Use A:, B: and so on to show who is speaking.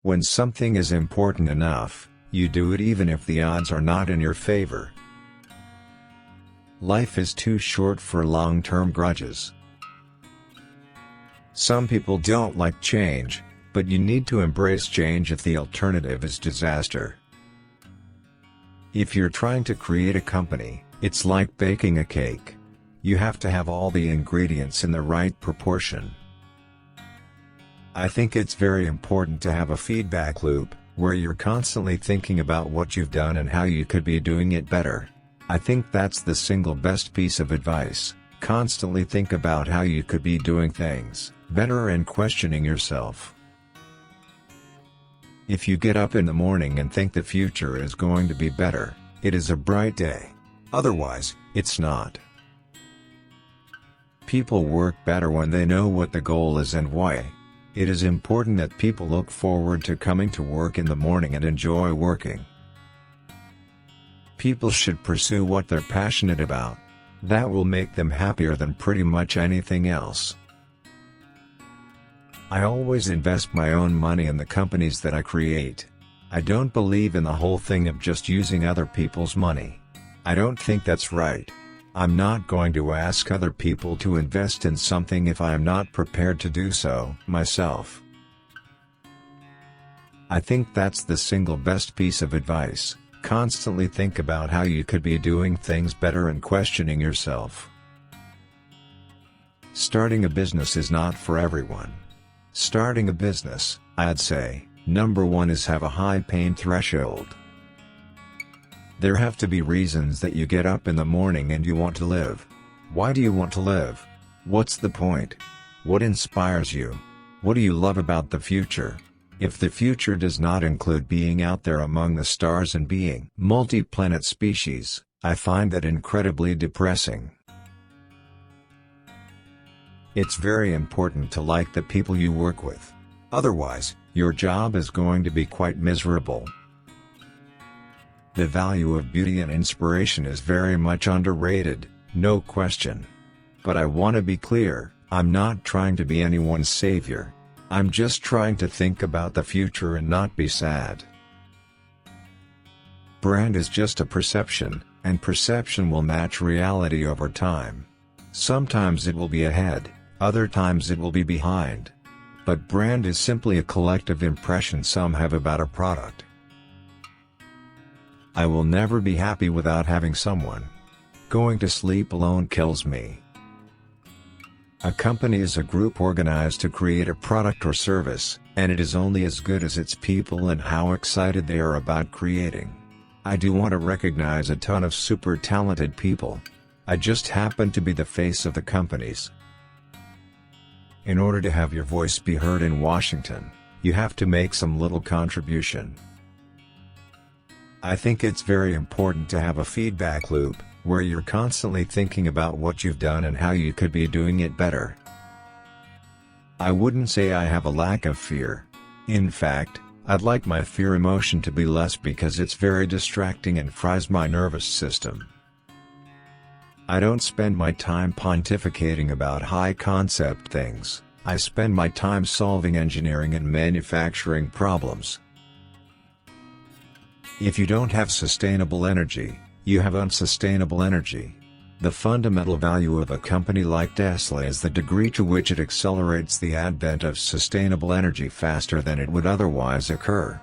A: When something is important enough, you do it even if the odds are not in your favor. Life is too short for long-term grudges. Some people don't like change, but you need to embrace change if the alternative is disaster. If you're trying to create a company, it's like baking a cake. You have to have all the ingredients in the right proportion. I think it's very important to have a feedback loop, where you're constantly thinking about what you've done and how you could be doing it better. I think that's the single best piece of advice. Constantly think about how you could be doing things better and questioning yourself. If you get up in the morning and think the future is going to be better, it is a bright day. Otherwise, it's not. People work better when they know what the goal is and why. It is important that people look forward to coming to work in the morning and enjoy working. People should pursue what they're passionate about. That will make them happier than pretty much anything else. I always invest my own money in the companies that I create. I don't believe in the whole thing of just using other people's money. I don't think that's right. I'm not going to ask other people to invest in something if I am not prepared to do so myself. I think that's the single best piece of advice. Constantly think about how you could be doing things better and questioning yourself. Starting a business is not for everyone. Starting a business, I'd say, number one is have a high pain threshold. There have to be reasons that you get up in the morning and you want to live. Why do you want to live? What's the point? What inspires you? What do you love about the future? If the future does not include being out there among the stars and being multi-planet species, I find that incredibly depressing. It's very important to like the people you work with. Otherwise, your job is going to be quite miserable. The value of beauty and inspiration is very much underrated, no question. But I want to be clear, I'm not trying to be anyone's savior. I'm just trying to think about the future and not be sad. Brand is just a perception, and perception will match reality over time. Sometimes it will be ahead, other times it will be behind. But brand is simply a collective impression some have about a product. I will never be happy without having someone. Going to sleep alone kills me. A company is a group organized to create a product or service, and it is only as good as its people and how excited they are about creating. I do want to recognize a ton of super talented people. I just happen to be the face of the companies. In order to have your voice be heard in Washington, you have to make some little contribution. I think it's very important to have a feedback loop, where you're constantly thinking about what you've done and how you could be doing it better. I wouldn't say I have a lack of fear. In fact, I'd like my fear emotion to be less because it's very distracting and fries my nervous system. I don't spend my time pontificating about high-concept things. I spend my time solving engineering and manufacturing problems. If you don't have sustainable energy, you have unsustainable energy. The fundamental value of a company like Tesla is the degree to which it accelerates the advent of sustainable energy faster than it would otherwise occur.